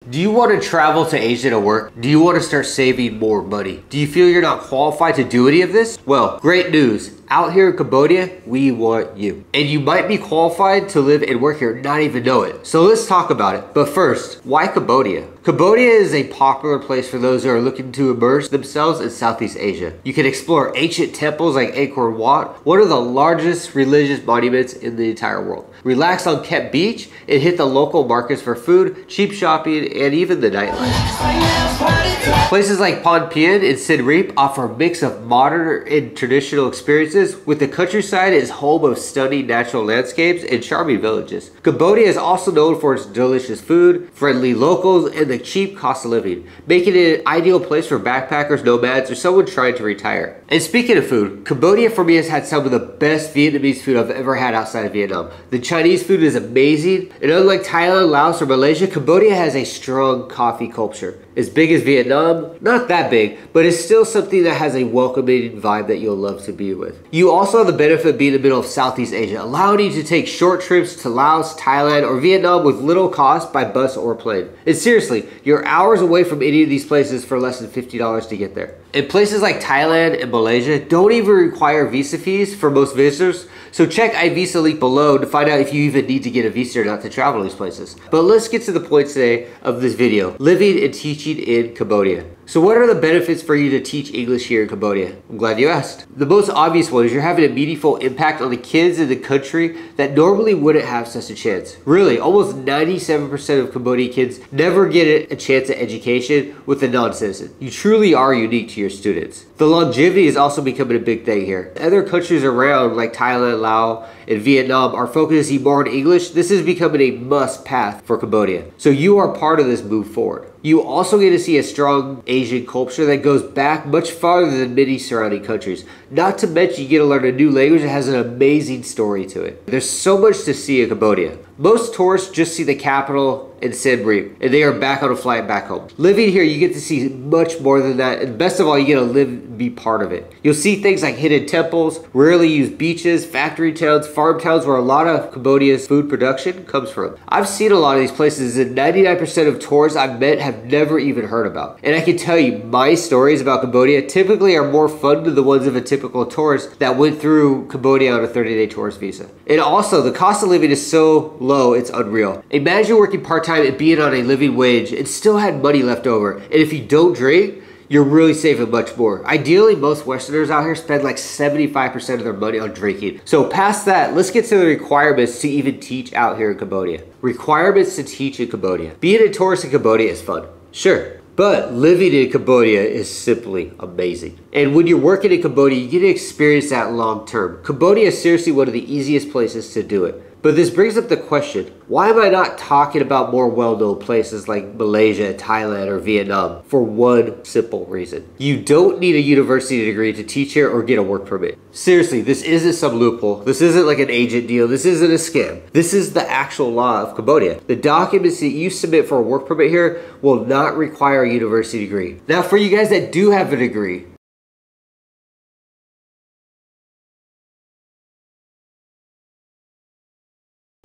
Do you want to travel to Asia to work? Do you want to start saving more money? Do you feel you're not qualified to do any of this? Well, great news. Out here in Cambodia, we want you. And you might be qualified to live and work here and not even know it. So let's talk about it. But first, why Cambodia? Cambodia is a popular place for those who are looking to immerse themselves in Southeast Asia. You can explore ancient temples like Angkor Wat, one of the largest religious monuments in the entire world. Relax on Kep Beach and hit the local markets for food, cheap shopping, and even the nightlife. Places like Phnom Penh and Siem Reap offer a mix of modern and traditional experiences, with the countryside is home of stunning natural landscapes and charming villages. Cambodia is also known for its delicious food, friendly locals, and the cheap cost of living, making it an ideal place for backpackers, nomads, or someone trying to retire. And speaking of food, Cambodia for me has had some of the best Vietnamese food I've ever had outside of Vietnam. The Chinese food is amazing, and unlike Thailand, Laos, or Malaysia, Cambodia has a strong coffee culture. As big as Vietnam, not that big, but it's still something that has a welcoming vibe that you'll love to be with. You also have the benefit of being in the middle of Southeast Asia, allowing you to take short trips to Laos, Thailand, or Vietnam with little cost by bus or plane. And seriously, you're hours away from any of these places for less than $50 to get there. And places like Thailand and Malaysia don't even require visa fees for most visitors, so check iVisa link below to find out if you even need to get a visa or not to travel these places. But let's get to the point today of this video, living and teaching in Cambodia. So what are the benefits for you to teach English here in Cambodia? I'm glad you asked. The most obvious one is you're having a meaningful impact on the kids in the country that normally wouldn't have such a chance. Really, almost 97% of Cambodian kids never get a chance at education with a non-citizen. You truly are unique to your students. The longevity is also becoming a big thing here. Other countries around like Thailand, Laos, and Vietnam are focusing more on English. This is becoming a must path for Cambodia. So you are part of this move forward. You also get to see a strong Asian culture that goes back much farther than many surrounding countries. Not to mention you get to learn a new language that has an amazing story to it. There's so much to see in Cambodia. Most tourists just see the capital and Siem Reap, and they are back on a flight back home. Living here, you get to see much more than that, and best of all, you get to live and be part of it. You'll see things like hidden temples, rarely used beaches, factory towns, farm towns where a lot of Cambodia's food production comes from. I've seen a lot of these places, and 99% of tourists I've met have never even heard about. And I can tell you, my stories about Cambodia typically are more fun than the ones of a typical tourist that went through Cambodia on a 30-day tourist visa. And also, the cost of living is so low, it's unreal. Imagine working part-time and being on a living wage and still had money left over. And if you don't drink, you're really saving much more. Ideally, most Westerners out here spend like 75% of their money on drinking. So past that, let's get to the requirements to even teach out here in Cambodia. Requirements to teach in Cambodia. Being a tourist in Cambodia is fun, sure. But living in Cambodia is simply amazing. And when you're working in Cambodia, you get to experience that long term. Cambodia is seriously one of the easiest places to do it. But this brings up the question, why am I not talking about more well-known places like Malaysia, Thailand, or Vietnam? For one simple reason. You don't need a university degree to teach here or get a work permit. Seriously, this isn't some loophole. This isn't like an agent deal. This isn't a scam. This is the actual law of Cambodia. The documents that you submit for a work permit here will not require a university degree. Now, for you guys that do have a degree,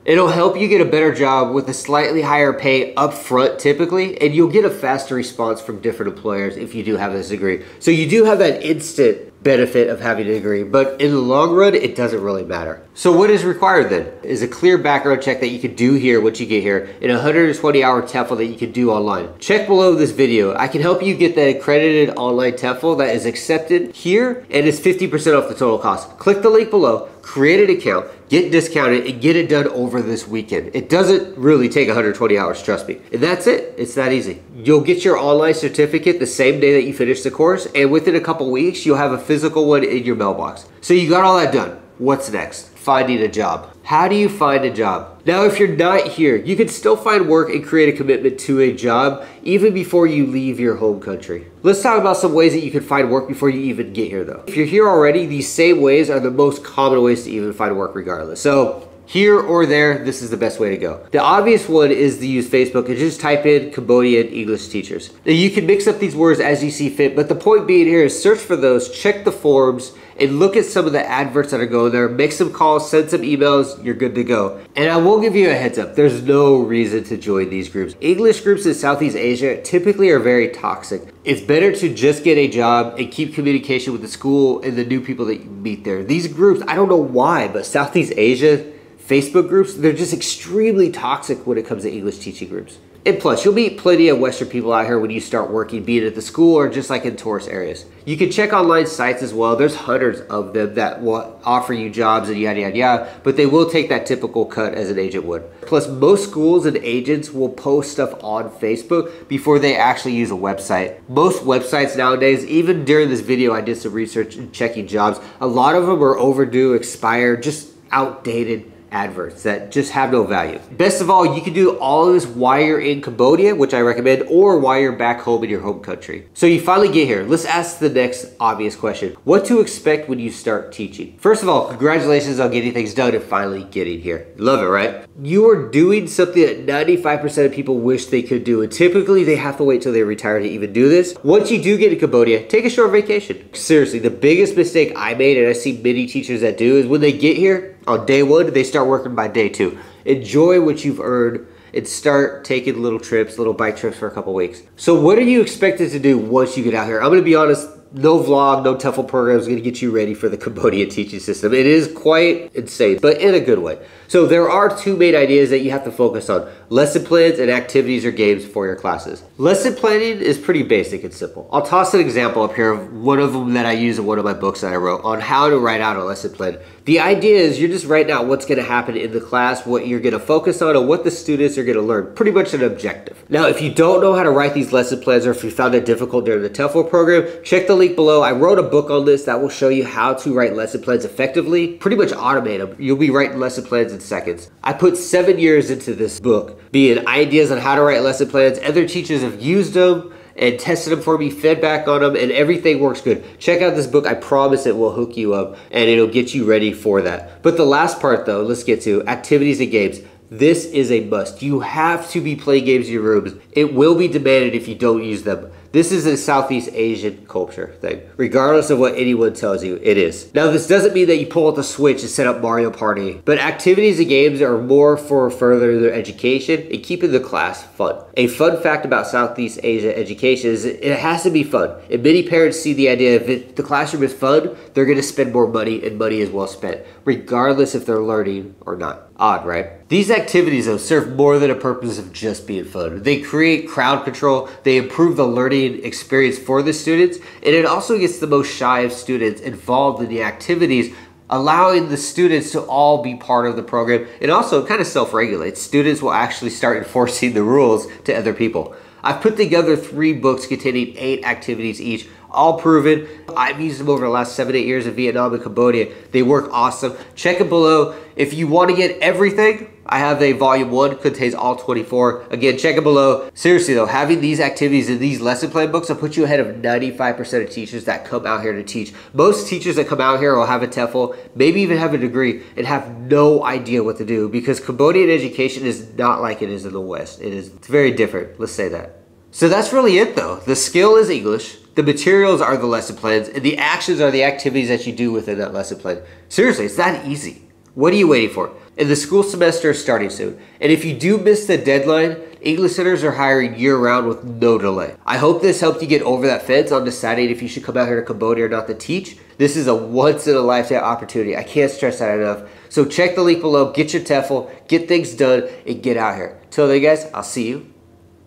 it'll help you get a better job with a slightly higher pay up front typically, and you'll get a faster response from different employers if you do have this degree. So you do have that instant benefit of having a degree, but in the long run, it doesn't really matter. So what is required then? Is a clear background check that you can do here once you get here, and a 120-hour TEFL that you can do online. Check below this video. I can help you get that accredited online TEFL that is accepted here, and it's 50% off the total cost. Click the link below, create an account, get discounted, and get it done over this weekend. It doesn't really take 120 hours, trust me. And that's it. It's that easy. You'll get your online certificate the same day that you finish the course, and within a couple weeks, you'll have a physical one in your mailbox. So you got all that done. What's next? Finding a job. How do you find a job? Now, if you're not here, you can still find work and create a commitment to a job even before you leave your home country. Let's talk about some ways that you can find work before you even get here though. If you're here already, these same ways are the most common ways to even find work regardless. So Here or there, this is the best way to go. The obvious one is to use Facebook and just type in Cambodian English teachers. Now you can mix up these words as you see fit, but the point being here is search for those, check the forums, and look at some of the adverts that are going there, make some calls, send some emails, you're good to go. And I will give you a heads up, there's no reason to join these groups. English groups in Southeast Asia typically are very toxic. It's better to just get a job and keep communication with the school and the new people that you meet there. These groups, I don't know why, but Southeast Asia Facebook groups, they're just extremely toxic when it comes to English teaching groups. And plus, you'll meet plenty of Western people out here when you start working, be it at the school or just like in tourist areas. You can check online sites as well. There's hundreds of them that will offer you jobs and yada, yada, yada, but they will take that typical cut as an agent would. Plus, most schools and agents will post stuff on Facebook before they actually use a website. Most websites nowadays, even during this video, I did some research and checking jobs. A lot of them are overdue, expired, just outdated adverts that just have no value. Best of all, you can do all of this while you're in Cambodia, which I recommend, or while you're back home in your home country. So you finally get here. Let's ask the next obvious question. What to expect when you start teaching? First of all, congratulations on getting things done and finally getting here. Love it, right? You are doing something that 95% of people wish they could do, and typically they have to wait till they retire to even do this. Once you do get to Cambodia, take a short vacation. Seriously, the biggest mistake I made, and I see many teachers that do, is when they get here, on day one, they start working by day two. Enjoy what you've earned and start taking little trips, little bike trips for a couple weeks. So what are you expected to do once you get out here? I'm gonna be honest, no vlog, no TEFL program is gonna get you ready for the Cambodian teaching system. It is quite insane, but in a good way. So there are two main ideas that you have to focus on: lesson plans and activities or games for your classes. Lesson planning is pretty basic and simple. I'll toss an example up here of one of them that I use in one of my books that I wrote on how to write out a lesson plan. The idea is you're just writing out what's gonna happen in the class, what you're gonna focus on, and what the students are gonna learn. Pretty much an objective. Now, if you don't know how to write these lesson plans, or if you found it difficult during the TEFL program, check the link below. I wrote a book on this that will show you how to write lesson plans effectively, pretty much automate them. You'll be writing lesson plans in seconds. I put 7 years into this book, being ideas on how to write lesson plans. Other teachers have used them and tested them for me, fed back on them, and everything works good. Check out this book. I promise it will hook you up and it'll get you ready for that. But the last part though, let's get to activities and games. This is a must. You have to be playing games in your rooms. It will be demanded if you don't use them. This is a Southeast Asian culture thing. Regardless of what anyone tells you, it is. Now, this doesn't mean that you pull out the Switch and set up Mario Party, but activities and games are more for furthering their education and keeping the class fun. A fun fact about Southeast Asia education is it has to be fun. And many parents see the idea if the classroom is fun, they're gonna spend more money, and money is well spent, regardless if they're learning or not. Odd, right? These activities though serve more than a purpose of just being fun. They create crowd control, they improve the learning experience for the students, and it also gets the most shy of students involved in the activities, allowing the students to all be part of the program. It also kind of self-regulates. Students will actually start enforcing the rules to other people. I've put together 3 books containing 8 activities each, all proven. I've used them over the last 7-8 years in Vietnam and Cambodia. They work awesome. Check it below. If you want to get everything, I have a volume 1, contains all 24. Again, check it below. Seriously though, having these activities in these lesson plan books will put you ahead of 95% of teachers that come out here to teach. Most teachers that come out here will have a TEFL, maybe even have a degree, and have no idea what to do, because Cambodian education is not like it is in the West. It's very different, let's say that. So that's really it though. The skill is English, the materials are the lesson plans, and the actions are the activities that you do within that lesson plan. Seriously, it's that easy. What are you waiting for? And the school semester is starting soon. And if you do miss the deadline, English centers are hiring year-round with no delay. I hope this helped you get over that fence on deciding if you should come out here to Cambodia or not to teach. This is a once-in-a-lifetime opportunity. I can't stress that enough. So check the link below, get your TEFL, get things done, and get out here. Till then guys, I'll see you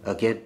again.